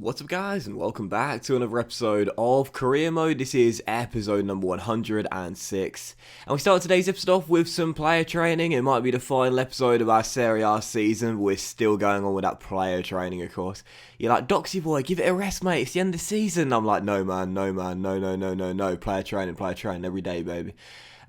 What's up guys, and welcome back to another episode of Career Mode. This is episode number 106, and we start today's episode off with some player training. It might be the final episode of our Serie A season. We're still going on with that player training, of course. You're like, Doxy boy, give it a rest, mate, it's the end of the season. I'm like, no man, no, player training every day, baby.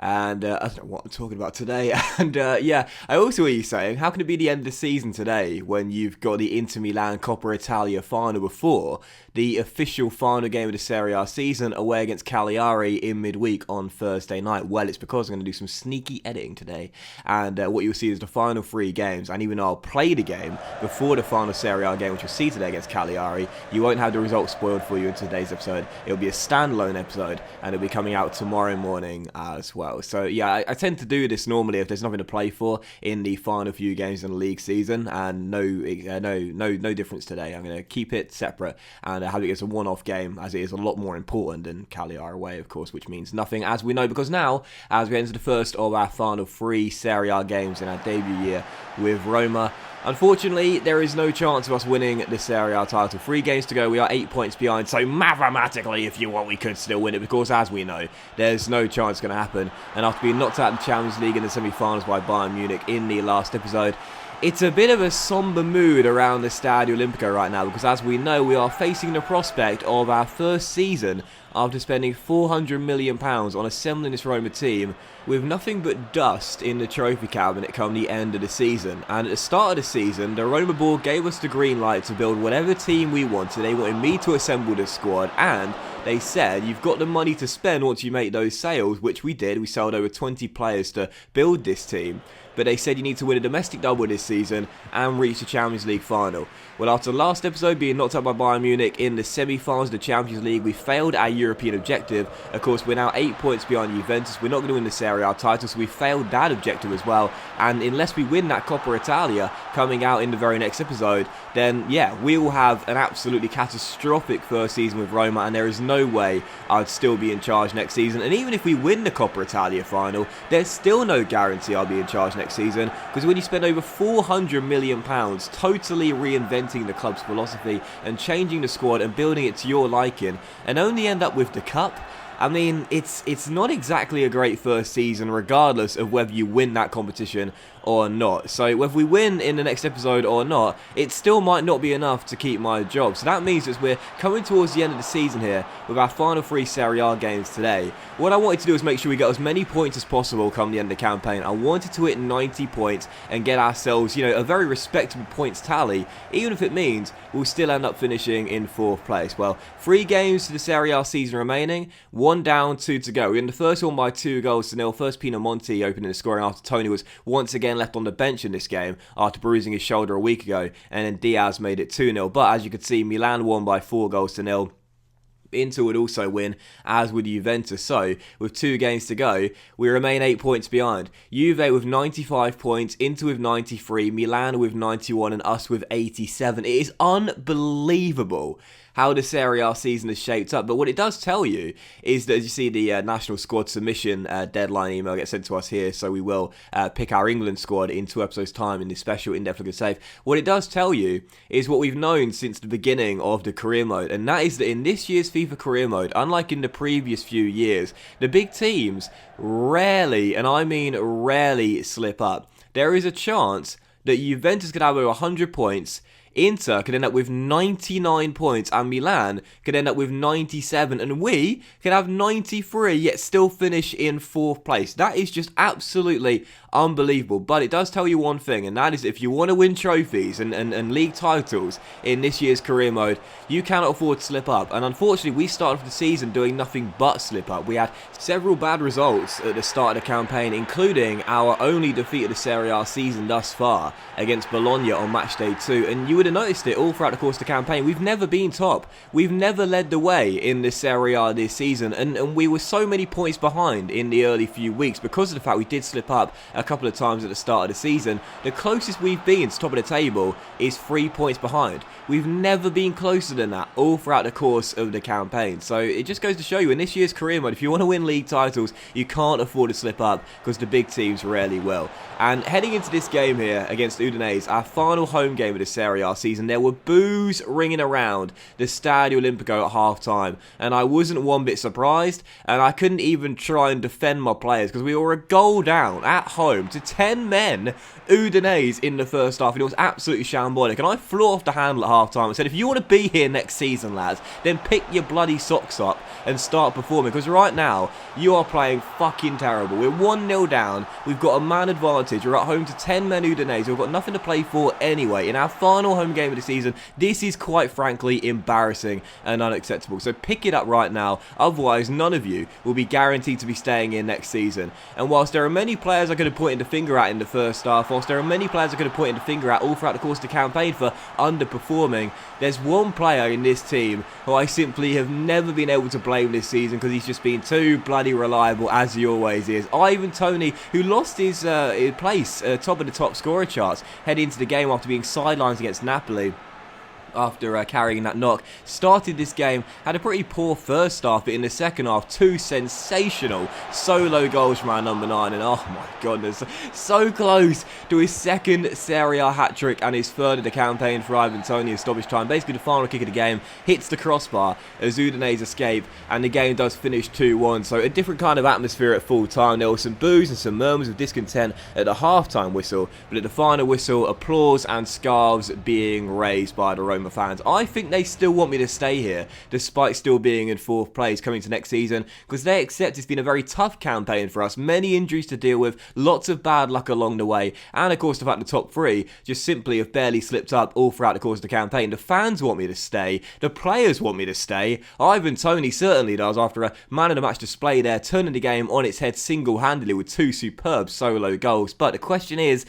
And I don't know what I'm talking about today. And yeah, I also hear you saying, how can it be the end of the season today when you've got the Inter Milan Coppa Italia Final before the official final game of the Serie A season away against Cagliari in midweek on Thursday night? Well, it's because I'm going to do some sneaky editing today. And what you'll see is the final three games. And even though I'll play the game before the final Serie A game, which you'll see today against Cagliari, you won't have the results spoiled for you in today's episode. It'll be a standalone episode, and it'll be coming out tomorrow morning as well. So yeah, I tend to do this normally if there's nothing to play for in the final few games in the league season, and no difference today. I'm going to keep it separate and have it as a one-off game, as it is a lot more important than Cagliari away, of course, which means nothing, as we know, because now, as we enter the first of our final three Serie A games in our debut year with Roma, unfortunately, there is no chance of us winning the Serie A title. 3 games to go, we are 8 points behind, so mathematically, if you want, we could still win it, because as we know, there's no chance it's going to happen. And after being knocked out of the Champions League in the semi-finals by Bayern Munich in the last episode, it's a bit of a somber mood around the Stadio Olimpico right now, because as we know, we are facing the prospect of our first season after spending £400 million on assembling this Roma team with nothing but dust in the trophy cabinet come the end of the season. And at the start of the season, the Roma board gave us the green light to build whatever team we wanted. They wanted me to assemble the squad, and they said, you've got the money to spend once you make those sales, which we did. We sold over 20 players to build this team. But they said you need to win a domestic double this season and reach the Champions League final. Well, after the last episode being knocked out by Bayern Munich in the semi-finals of the Champions League, we failed our European objective. Of course, we're now 8 points behind Juventus. We're not going to win the Serie A title, so we failed that objective as well. And unless we win that Coppa Italia coming out in the very next episode, then yeah, we will have an absolutely catastrophic first season with Roma, and there is no way I'd still be in charge next season. And even if we win the Coppa Italia final, there's still no guarantee I'll be in charge next season, because when you spend over £400 million totally reinventing the club's philosophy and changing the squad and building it to your liking, and only end up with the cup, I mean, it's not exactly a great first season, regardless of whether you win that competition or not. So whether we win in the next episode or not, it still might not be enough to keep my job. So that means that we're coming towards the end of the season here with our final 3 Serie A games today. What I wanted to do is make sure we get as many points as possible come the end of the campaign. I wanted to hit 90 points and get ourselves, you know, a very respectable points tally, even if it means we'll still end up finishing in 4th place. Well, 3 games to the Serie A season remaining, 1 down, 2 to go. We won the first one by 2-0. First Pinamonti opening the scoring after Tony was once again left on the bench in this game after bruising his shoulder a week ago, and then Diaz made it 2-0. But as you could see, Milan won by 4-0. Inter would also win, as would Juventus. So, with 2 games to go, we remain 8 points behind. Juve with 95 points, Inter with 93, Milan with 91, and us with 87. It is unbelievable how the Serie A season has shaped up. But what it does tell you is that, as you see, the national squad submission deadline email gets sent to us here, so we will pick our England squad in 2 episodes' time in this special in-depth look at save. What it does tell you is what we've known since the beginning of the career mode, and that is that in this year's FIFA career mode, unlike in the previous few years, the big teams rarely, and I mean rarely, slip up. There is a chance that Juventus could have over 100 points, Inter could end up with 99 points, and Milan could end up with 97, and we could have 93, yet still finish in 4th place. That is just absolutely unbelievable. But it does tell you one thing, and that is if you want to win trophies and league titles in this year's career mode, you cannot afford to slip up. And unfortunately, we started off the season doing nothing but slip up. We had several bad results at the start of the campaign, including our only defeat of the Serie A season thus far against Bologna on match day 2, and you would have noticed it all throughout the course of the campaign. We've never been top. We've never led the way in the Serie A this season, and we were so many points behind in the early few weeks because of the fact we did slip up a couple of times at the start of the season. The closest we've been to top of the table is 3 points behind. We've never been closer than that all throughout the course of the campaign. So it just goes to show you, in this year's career mode, if you want to win league titles, you can't afford to slip up, because the big teams rarely will. And heading into this game here against Udinese, our final home game of the Serie A A season, there were boos ringing around the Stadio Olimpico at half-time, and I wasn't one bit surprised, and I couldn't even try and defend my players, because we were a goal down at home to 10 men, Udinese, in the first half, and it was absolutely shambolic, and I flew off the handle at half-time and said, if you want to be here next season, lads, then pick your bloody socks up and start performing, because right now, you are playing fucking terrible. We're 1-0 down, we've got a man advantage, we're at home to 10 men Udinese, we've got nothing to play for anyway. In our final home game of the season, this is quite frankly embarrassing and unacceptable, so pick it up right now, otherwise none of you will be guaranteed to be staying in next season. And whilst there are many players I could have pointed the finger at in the first half, whilst there are many players I could have pointed the finger at all throughout the course of the campaign for underperforming, there's one player in this team who I simply have never been able to blame this season because he's just been too bloody reliable, as he always is. Ivan Toney, who lost his place top of the top scorer charts heading into the game after being sidelined against Napoli after carrying that knock, started this game, had a pretty poor first half, but in the second half, 2 sensational solo goals from our number 9, and oh my goodness, so close to his second Serie A hat-trick and his third of the campaign for Ivan Toney in stoppage time. Basically, the final kick of the game hits the crossbar as Udinese escape, and the game does finish 2-1, so a different kind of atmosphere at full time. There were some boos and some murmurs of discontent at the half-time whistle, but at the final whistle, applause and scarves being raised by the Roma fans. I think they still want me to stay here, despite still being in 4th place coming to next season, because they accept it's been a very tough campaign for us, many injuries to deal with, lots of bad luck along the way, and of course the fact the top 3 just simply have barely slipped up all throughout the course of the campaign. The fans want me to stay, the players want me to stay, Ivan Toney certainly does, after a man of the match display there, turning the game on its head single-handedly with 2 superb solo goals. But the question is,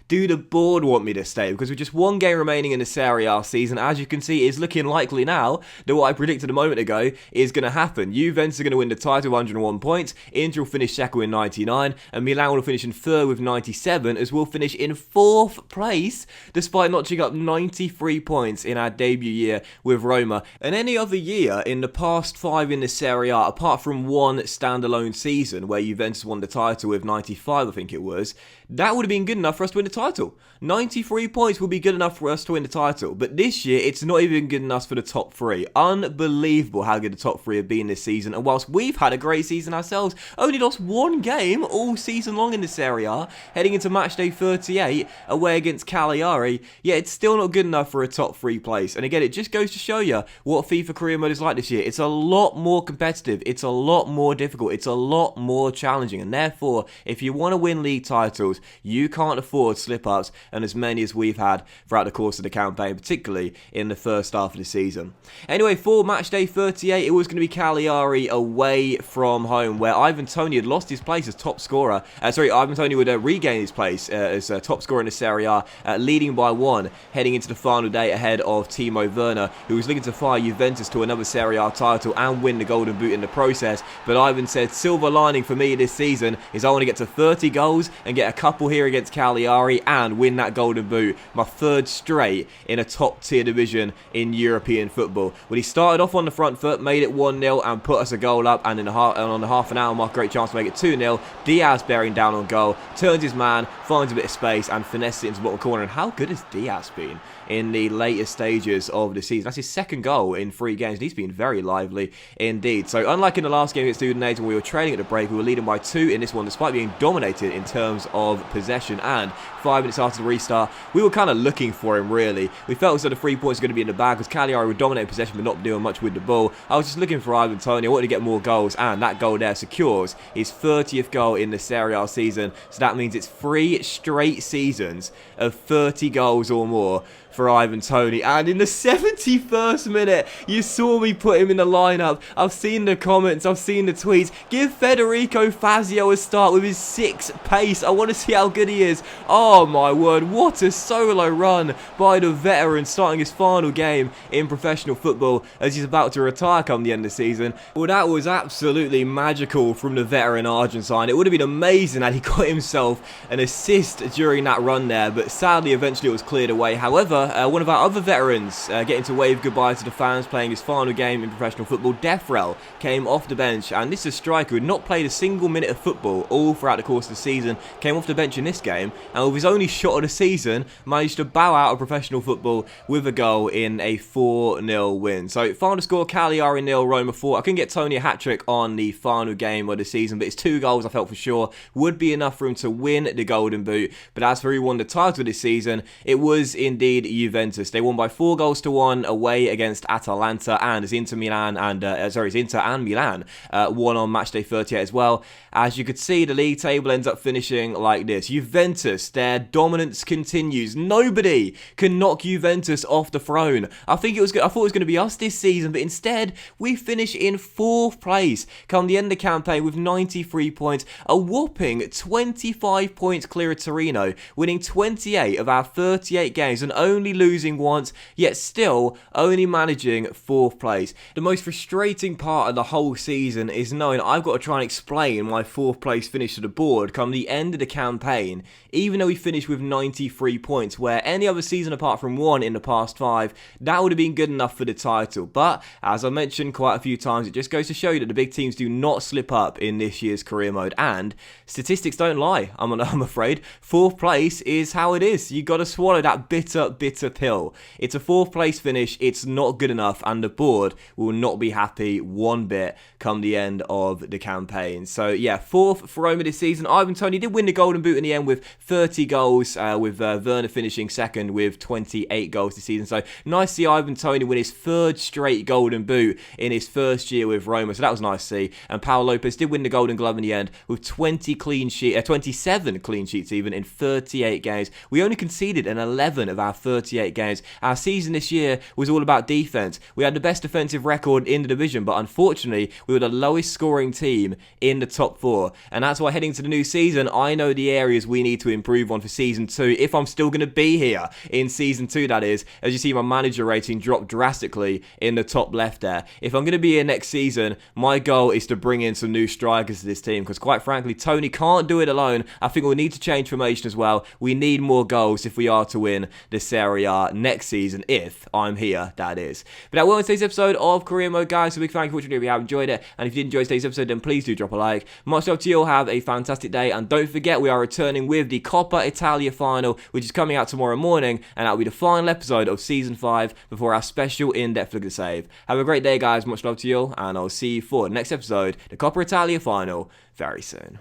do the board want me to stay? Because with just 1 game remaining in the Serie A season, as you can see, it's looking likely now that what I predicted a moment ago is going to happen. Juventus are going to win the title with 101 points, Inter will finish second with 99, and Milan will finish in third with 97, as we'll finish in 4th place, despite notching up 93 points in our debut year with Roma. And any other year in the past 5 in the Serie A, apart from 1 standalone season where Juventus won the title with 95, I think it was, that would have been good enough for us to win the title. 93 points will be good enough for us to win the title. But this year, it's not even good enough for the top 3. Unbelievable how good the top 3 have been this season. And whilst we've had a great season ourselves, only lost 1 game all season long in the Serie A, heading into matchday 38 away against Cagliari, yet it's still not good enough for a top 3 place. And again, it just goes to show you what FIFA career mode is like this year. It's a lot more competitive. It's a lot more difficult. It's a lot more challenging. And therefore, if you want to win league titles, you can't afford slip-ups, and as many as we've had throughout the course of the campaign, particularly in the first half of the season. Anyway, for matchday 38, it was going to be Cagliari away from home, where Ivan Toney had lost his place as top scorer. Ivan Toney would regain his place as top scorer in the Serie A, leading by 1, heading into the final day ahead of Timo Werner, who was looking to fire Juventus to another Serie A title and win the Golden Boot in the process. But Ivan said, silver lining for me this season is I want to get to 30 goals and get a couple here against Cagliari and win that Golden Boot, my 3rd straight in a top tier division in European football. Well, he started off on the front foot, made it 1-0 and put us a goal up, and on the half an hour mark, great chance to make it 2-0. Diaz bearing down on goal, turns his man, finds a bit of space and finesses it into the bottom corner. And how good has Diaz been in the later stages of the season? That's his 2nd goal in 3 games, and he's been very lively indeed. So unlike in the last game against Udinese when we were trailing at the break, we were leading by 2 in this one, despite being dominated in terms of possession. And 5 minutes after the restart, we were kind of looking for him, really. We felt as though the 3 points were going to be in the bag, because Cagliari would dominate possession but not doing much with the ball. I was just looking for Ivan Toney. I wanted to get more goals, and that goal there secures his 30th goal in the Serie A season. So that means it's 3 straight seasons of 30 goals or more for Ivan Toney. And in the 71st minute, you saw me put him in the lineup. I've seen the comments, I've seen the tweets. Give Federico Fazio a start with his 6 pace. I want to see how good he is. Oh my word, what a solo run by the veteran, starting his final game in professional football as he's about to retire come the end of the season. Well, that was absolutely magical from the veteran Argentine. It would have been amazing had he got himself an assist during that run there, but sadly eventually it was cleared away. However, Roma, one of our other veterans getting to wave goodbye to the fans, playing his final game in professional football. Defrel came off the bench, and this is a striker who had not played a single minute of football all throughout the course of the season, came off the bench in this game, and with his only shot of the season, managed to bow out of professional football with a goal in a 4-0 win. So final score, Cagliari 0, Roma 4. I couldn't get Tony a hat-trick on the final game of the season, but his 2 goals I felt for sure would be enough for him to win the Golden Boot. But as for who won the title this season, it was indeed Juventus. They won by 4-1 away against Atalanta, and as Inter Milan and Inter and Milan won on matchday 38 as well. As you could see, the league table ends up finishing like this. Juventus, their dominance continues. Nobody can knock Juventus off the throne. I thought it was going to be us this season, but instead we finish in 4th place come the end of the campaign with 93 points, a whopping 25 points clear of Torino, winning 28 of our 38 games and only losing once, yet still only managing 4th place. The most frustrating part of the whole season is knowing I've got to try and explain my 4th place finish to the board come the end of the campaign, even though we finished with 93 points, where any other season apart from one in the past 5, that would have been good enough for the title. But as I mentioned quite a few times, it just goes to show you that the big teams do not slip up in this year's career mode, and statistics don't lie, I'm afraid. 4th place is how it is. You got to swallow that bitter pill. It's a 4th place finish, it's not good enough, and the board will not be happy one bit come the end of the campaign. So yeah, 4th for Roma this season. Ivan Toney did win the Golden Boot in the end with 30 goals, with Werner finishing second with 28 goals this season. So nice to see Ivan Toney win his 3rd straight Golden Boot in his first year with Roma, so that was nice to see. And Paul Lopez did win the Golden Glove in the end with 27 clean sheets even in 38 games. We only conceded in 11 of our 38 games. Our season this year was all about defense. We had the best defensive record in the division, but unfortunately we were the lowest scoring team in the top 4, and that's why heading to the new season, I know the areas we need to improve on for season 2 if I'm still going to be here in season 2, that is. As you see, my manager rating dropped drastically in the top left there. If I'm going to be here next season, my goal is to bring in some new strikers to this team, because quite frankly, Tony can't do it alone. I think we'll need to change formation as well. We need more goals if we are to win the Serie A next season, if I'm here, that is. But that will end today's episode of Career Mode, guys. So big thank you for watching if you have enjoyed it, and if you did enjoy today's episode, then please do drop a like. Much love to you all, have a fantastic day, and don't forget we are returning with the Coppa Italia Final, which is coming out tomorrow morning, and that'll be the final episode of Season 5 before our special in-depth look at the save. Have a great day, guys. Much love to you all, and I'll see you for the next episode, the Coppa Italia Final, very soon.